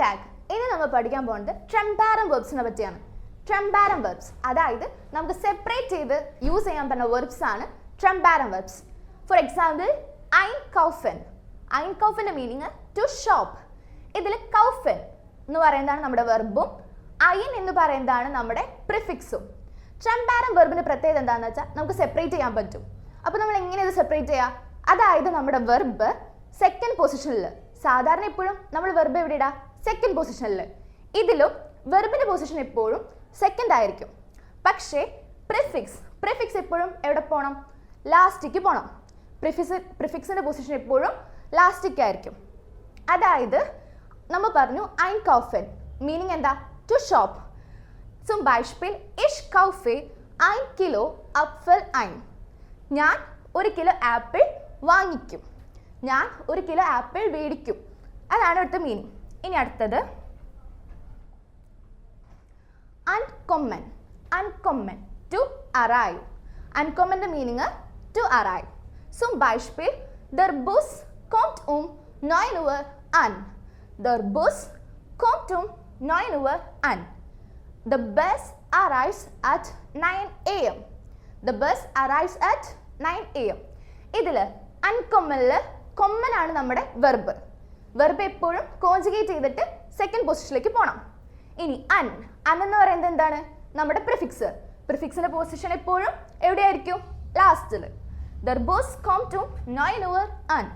Tag. ഇനി നമ്മൾ പഠിക്കാൻ പോകുന്നത് ട്രെംപാരം വെർബ്സിനെ പറ്റിയാണ്. ട്രെംപാരം വെർബ്സ് അതായത് നമുക്ക് സെപ്പറേറ്റ് ചെയ്ത് യൂസ് ചെയ്യാൻ പറ്റുന്ന വെർബ്സ് ആണ് ട്രെംപാരം verbs. For example einkaufen. einkaufen meaning to shop. ഇതിൽ കൗഫൻ എന്ന് പറയുന്നതാണ് നമ്മുടെ വെർബും അയിൻ എന്ന് പറയുന്നതാണ് നമ്മുടെ പ്രിഫിക്സും. ട്രെംപാരം വെർബിന്റെ പ്രത്യേകത എന്താണെന്ന് വെച്ചാൽ നമുക്ക് സെപ്പറേറ്റ് ചെയ്യാൻ പറ്റും. അപ്പോൾ നമ്മൾ എങ്ങനെ ഇത് സെപ്പറേറ്റ് ചെയ്യുക? അതായത് നമ്മുടെ വെർബ് സെക്കൻഡ് പൊസിഷനിൽ, സാധാരണ എപ്പോഴും നമ്മൾ വെർബ് എവിടെ ഇടാം? സെക്കൻഡ് പൊസിഷനിൽ. ഇതിലും വെർബിന്റെ പൊസിഷൻ എപ്പോഴും സെക്കൻഡ് ആയിരിക്കും. പക്ഷേ പ്രിഫിക്സ് എപ്പോഴും എവിടെ പോകണം? ലാസ്റ്റിക്ക് പോകണം. പ്രിഫിക്സിന്റെ പൊസിഷൻ എപ്പോഴും ലാസ്റ്റിക്ക് ആയിരിക്കും. അതായത് നമ്മൾ പറഞ്ഞു einkaufen മീനിങ് എന്താ? To shop. Zum Beispiel ich kaufe 1 Kilo Apfel ein. ഞാൻ 1 കിലോ ആപ്പിൾ വാങ്ങിക്കും. ഞാൻ 1 കിലോ ആപ്പിൾ മേടിക്കും. അതാണ് ഇവിടുത്തെ മീനിങ്. ഇനി അടുത്തത് unkommen to arrive. unkommen meaning to arrive. Zum Beispiel der Bus kommt um 9 Uhr an. Der Bus kommt um 9 Uhr an. The bus arrives at 9 a.m. The bus arrives at 9 a.m. ഇതിൽ അൺകോമനിൽ common ആണ് നമ്മുടെ verb. Verb എപ്പോഴും conjugate ചെയ്തിട്ട് second പൊസിഷനിലേക്ക് പോകണം. ഇനി അൻ എന്ന് പറയുന്നത് എന്താണ്? നമ്മുടെ പ്രിഫിക്സ്. പ്രിഫിക്സിന്റെ പൊസിഷൻ എപ്പോഴും എവിടെയായിരിക്കും? ലാസ്റ്റിൽ. The bus come to 9 Uhr an.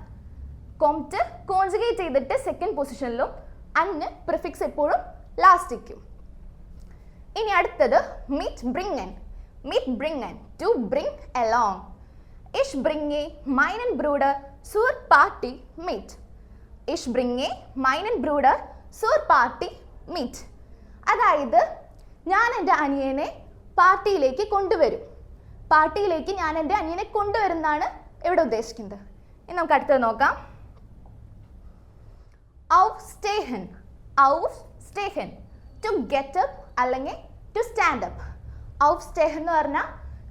കോംറ്റ് conjugate ചെയ്തിട്ട് സെക്കൻഡ് പൊസിഷനിലും അന്ന് പ്രിഫിക്സ് എപ്പോഴും ലാസ്റ്റിക്കും. ഇനി അടുത്തത് mit bringen to bring along. Ich bringe meinen Bruder zur Party mit. Ich bringe meinen Bruder zur Party mit. അതായത് ഞാൻ എൻ്റെ അനിയനെ പാർട്ടിയിലേക്ക് കൊണ്ടുവരും. പാർട്ടിയിലേക്ക് ഞാൻ എൻ്റെ അനിയനെ കൊണ്ടുവരുന്നതാണ് ഇവിടെ ഉദ്ദേശിക്കുന്നത്. ഇനി നമുക്ക് അടുത്തത് നോക്കാം. aufstehen to get up അല്ലെങ്കിൽ to stand up. aufstehen എന്ന് പറഞ്ഞാൽ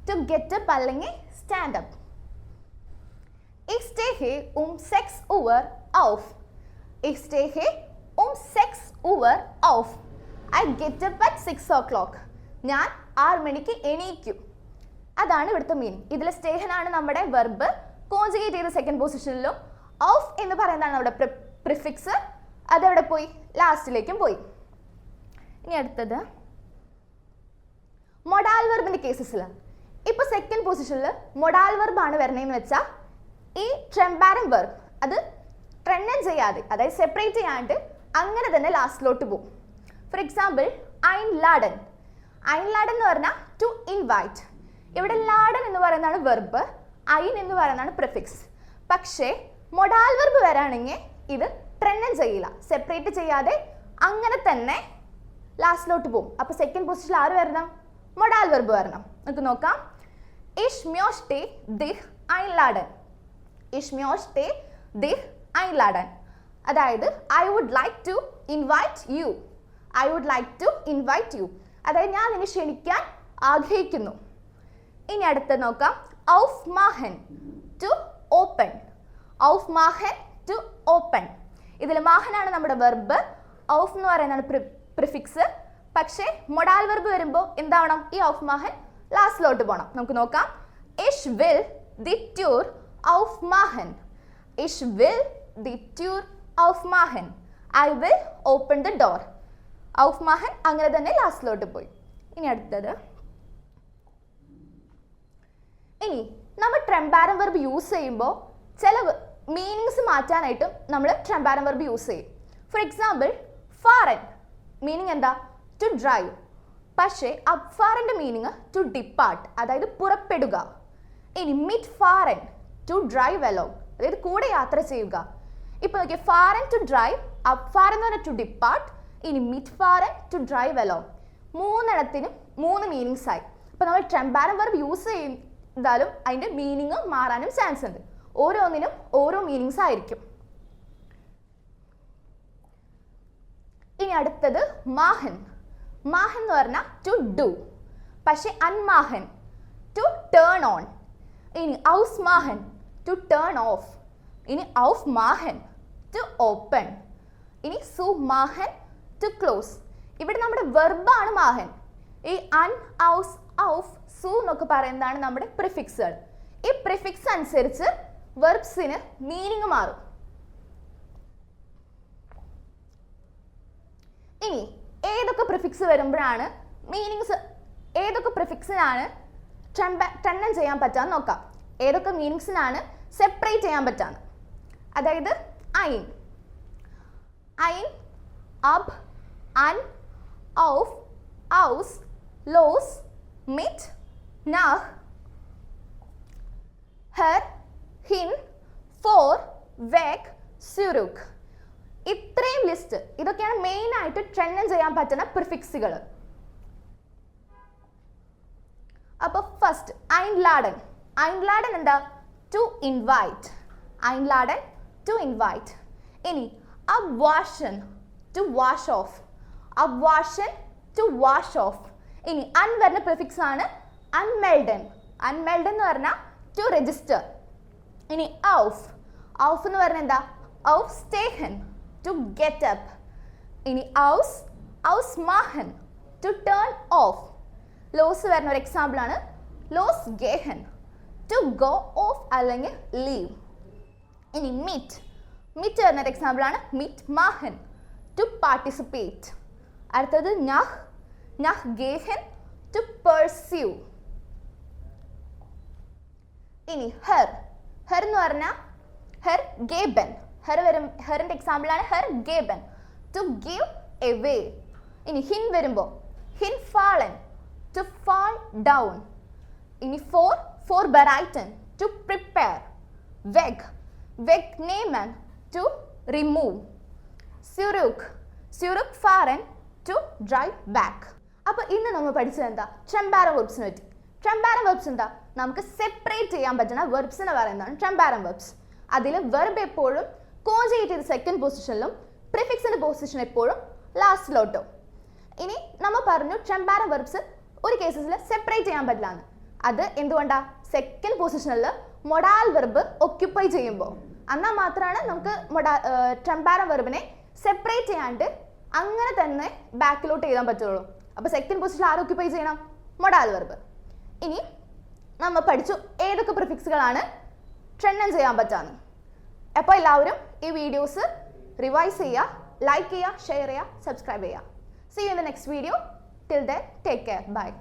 to get up അല്ലെങ്കിൽ stand up. Ich stehe um 6 Uhr auf. Ich stehe um 6 Uhr auf. I get up at 6 o'clock. ഞാൻ 6 മണിക്ക് എണീക്കും. അതാണ് ഇവിടുത്തെ മീനിങ്. ഇതിൽ സ്റ്റേഹൻ ആണ് നമ്മുടെ വെർബ് കോൺജുഗേറ്റ് ചെയ്ത സെക്കൻഡ് പൊസിഷനിലും ഓഫ് എന്ന് പറയുന്നതാണ് നമ്മുടെ പ്രിഫിക്സ്. അതെവിടെ പോയി? ലാസ്റ്റിലേക്കും പോയി. ഇനി അടുത്തത് മൊഡാൽ വെർബിന്റെ കേസസിൽ ഇപ്പൊ സെക്കൻഡ് പൊസിഷനിൽ മൊഡാൽ വെർബ് ആണ് വരണേന്ന് വെച്ചാൽ ഈ ട്രെംപാരം വെർബ് അത് ട്രെൻഡൻ ചെയ്യാതെ, അതായത് സെപ്പറേറ്റ് ചെയ്യാണ്ട് അങ്ങനെ തന്നെ ലാസ്റ്റിലോട്ട് പോകും. ഫോർ എക്സാമ്പിൾ einladen എന്ന് പറഞ്ഞാൽ ടു ഇൻവൈറ്റ്. ഇവിടെ ലാഡൻ എന്ന് പറയുന്നതാണ് വെർബ്, ഐൻ എന്ന് പറയുന്നതാണ് പ്രിഫിക്സ്. പക്ഷേ മൊഡാൽ വെർബ് വരാണെങ്കിൽ ഇത് ട്രെൻഡൻ ചെയ്യില്ല, സെപ്പറേറ്റ് ചെയ്യാതെ അങ്ങനെ തന്നെ ലാസ്റ്റിലോട്ട് പോകും. അപ്പോൾ സെക്കൻഡ് പൊസിഷനിൽ ആര് വരണം? മൊഡാൽ വെർബ് വരണം. നമുക്ക് നോക്കാം. Ich möchte dich einladen. Ich möchte dich einladen. അതായത് I would like to invite you. I would like to invite you. അതായത് ഞാൻ നിന്നെ ക്ഷണിക്കാൻ ആഗ്രഹിക്കുന്നു. ഇനി അടുത്ത് നോക്കാം. aufmachen to open. aufmachen to open. ഇതിൽ മാഹനാണ് നമ്മുടെ വെർബ്, ഔഫ് എന്ന് പറയുന്നതാണ് പ്രിഫിക്സ്. പക്ഷേ മൊഡാൽ വെർബ് വരുമ്പോൾ എന്താവണം? ഈ aufmachen ലാസ്റ്റിലോട്ട് പോകണം. നമുക്ക് നോക്കാം. Ich will die Tür aufmachen. Ich will die Tür aufmachen. I will open the door. aufmachen അങ്ങനെ തന്നെ ലാസ്റ്റിലോട്ട് പോയി. ഇനി അടുത്തത്, ഇനി നമ്മൾ ട്രെംപാരം വെർബ് യൂസ് ചെയ്യുമ്പോൾ ചില മീനിങ്സ് മാറ്റാനായിട്ടും നമ്മൾ ട്രെംപാരം വെർബ് യൂസ് ചെയ്യും. ഫോർ എക്സാമ്പിൾ ഫാറൻ മീനിങ് എന്താ? To drive. പക്ഷേ അബ്ഫാറിൻ്റെ മീനിങ് ടു ഡിപ്പാർട്ട്, അതായത് പുറപ്പെടുക. ഇനി മിറ്റ് ഫാറൻ ടു ഡ്രൈവ് അലോങ്, അതായത് കൂടെ യാത്ര ചെയ്യുക. ഇപ്പോൾ നോക്കിയാൽ ഫാറൻ ടു ഡ്രൈവ്, അബ്ഫാറൻ എന്ന് പറഞ്ഞാൽ ടു ഡിപ്പാർട്ട്, ഇനി മിറ്റ് ഫാറൻ ടു ഡ്രൈവ് അലോങ്. മൂന്നെണ്ണത്തിനും 3 മീനിങ്സ് ആയി. അപ്പോൾ നമ്മൾ ട്രെംപാരം വെർബ് യൂസ് ചെയ്താലും അതിൻ്റെ മീനിങ് മാറാനും ചാൻസ് ഉണ്ട്. ഓരോന്നിനും ഓരോ മീനിങ്സ് ആയിരിക്കും. ഇനി അടുത്തത് മാഹൻ. മാഹൻ എന്ന് പറഞ്ഞാൽ ടു ഡു, പക്ഷെ അൺമാഹൻ ടു ടേൺ ഓൺ. ഇനി ഔസ്മാഹൻ ടു ടേൺ ഓഫ്. ഇനി ഔഫ് മാഹൻ ടു ഓപ്പൺ. ഇനി സുമാഹൻ ടു ക്ലോസ്. ഇവിടെ നമ്മുടെ വെർബാണ് മാഹൻ. ഈ അൻ, ഔസ്, ഔഫ്, സു എന്നൊക്കെ പറയുന്നതാണ് നമ്മുടെ പ്രിഫിക്സുകൾ. ഈ പ്രിഫിക്സ് അനുസരിച്ച് വെർബ്സിന് മീനിങ് മാറും. ഇനി ഏതൊക്കെ പ്രിഫിക്സ് വരുമ്പോഴാണ് മീനിങ്സ്, ഏതൊക്കെ പ്രിഫിക്സിനാണ് ട്രെൻഡൻ ചെയ്യാൻ പറ്റാന്ന് നോക്കാം. ഏതൊക്കെ മീനിങ്സിനാണ് സെപ്പറേറ്റ് ചെയ്യാൻ പറ്റാന്ന്. അതായത് ഐൻ, ഐൻ, അബ്, അൻ, ഔഫ്, ഔസ്, ലോസ്, മിറ്റ്, നാഹ്, ഹെർ, ഹിൻ, ഫോർ, വെക്, സുരുഖ്. ഇത്രയും ലിസ്റ്റ്, ഇതൊക്കെയാണ് മെയിൻ ആയിട്ട് ട്രെൻഡൻ ചെയ്യാൻ പറ്റുന്ന പ്രിഫിക്സുകൾ. അപ്പൊ ഫസ്റ്റ് ഐൻലാഡൻ. ഐൻലാഡൻ എന്താ? To invite. ഐൻലാഡൻ ടു ഇൻവൈറ്റ്. ഇനി അബ്വാഷൻ, ടു വാഷ് ഓഫ്. അബ്വാഷൻ ടു വാഷ് ഓഫ്. ഇനി അൻ വരുന്ന പ്രിഫിക്സ് ആണ് അൺമെൽഡൻ. അൺമെൽഡൻ എന്ന് പറഞ്ഞാൽ ടു രജിസ്റ്റർ. ഇനി ഔഫ്. ഔഫ് എന്ന് പറഞ്ഞാൽ എന്താ? ഔഫ് സ്റ്റേഹൻ, ടു ഗെറ്റ് അപ്പ്. ഇനി ഔസ്, ഔസ് മാഹൻ, ടു ടേൺ ഓഫ്. ലോസ് വരുന്ന ഒരു എക്സാമ്പിൾ ആണ് ലോസ് ഗേഹൻ, ടു ഗോ ഓഫ് അല്ലെങ്കിൽ ലീവ്. ഇനി മിറ്റ്. മിറ്റ് വരുന്ന ഒരു എക്സാമ്പിൾ ആണ് മിറ്റ് മാഹൻ, ടു പാർട്ടിസിപ്പേറ്റ്. അടുത്തത് നഹ്, നഹ് ഗേഹൻ, ടു പെർസ്യൂ. ഇനി ഹെർ. ഹെർ എന്ന് പറഞ്ഞാൽ ഹെർ ഗേബൻ. ഹെറിന്റെ എക്സാമ്പിൾ ആണ് ഹെർ ഗേബൻ, ടു ഗീവ് എവേ. ഇനി ഹിൻ വരുമ്പോൾ ഹിൻ ഫാളൻ, ടു ഫാൾ ഡൗൺ. ഇനി ഫോർ, ഫോർ ബെറൈറ്റൻ, ടു പ്രിപ്പയർ. വെഗ്, വെഗ് നേമൻ, ടു റിമൂവ്. സ്യുരുഖ്, സ്യുരുഖ് ഫാറൻ, ടു ഡ്രൈവ് ബാക്ക്. അപ്പൊ ഇന്ന് നമ്മൾ പഠിച്ചത് എന്താ? ട്രെംബാരം വെർബ്സിനെ പറ്റി. ട്രെംബാരം വെർബ്സ് എന്താ? നമുക്ക് സെപ്പറേറ്റ് ചെയ്യാൻ പറ്റുന്ന വെർബ്സിനെ പറയുന്നതാണ് ട്രെംബാരം വെർബ്സ്. അതിൽ വെർബ് എപ്പോഴും കോൺജുഗേറ്റ് ചെയ്ത് സെക്കൻഡ് പൊസിഷനിലും പ്രിഫിക്സിന്റെ പൊസിഷൻ എപ്പോഴും ലാസ്റ്റിലോട്ടും. ഇനി നമ്മൾ പറഞ്ഞു ട്രെംബാരം വെർബ്സ് ഒരു കേസസിൽ സെപ്പറേറ്റ് ചെയ്യാൻ പറ്റില്ല. അത് എന്തുകൊണ്ടാ? സെക്കൻഡ് പൊസിഷനിൽ മൊഡാൽ വെർബ് ഒക്യുപ്പൈ ചെയ്യുമ്പോൾ. എന്നാൽ മാത്രമാണ് നമുക്ക് ട്രെംബാരം വെർബിനെ സെപ്പറേറ്റ് ചെയ്യാണ്ട് അങ്ങനെ തന്നെ ബാക്കിലോട്ട് എഴുതാൻ പറ്റുള്ളൂ. അപ്പോൾ സെക്കൻഡ് പൊസിഷനിൽ ആര് ഒക്യുപ്പൈ ചെയ്യണം? Modal verb. ഇനി നമ്മൾ പഠിച്ചു ഏതൊക്കെ പ്രിഫിക്സുകളാണ് ട്രെൻഡൻ ചെയ്യാൻ പറ്റാന്ന്. അപ്പോൾ എല്ലാവരും ഈ വീഡിയോസ് റിവൈസ് ചെയ്യുക, ലൈക്ക് ചെയ്യുക, ഷെയർ ചെയ്യുക, സബ്സ്ക്രൈബ് ചെയ്യുക. See you in the next video. Till then, take care. Bye.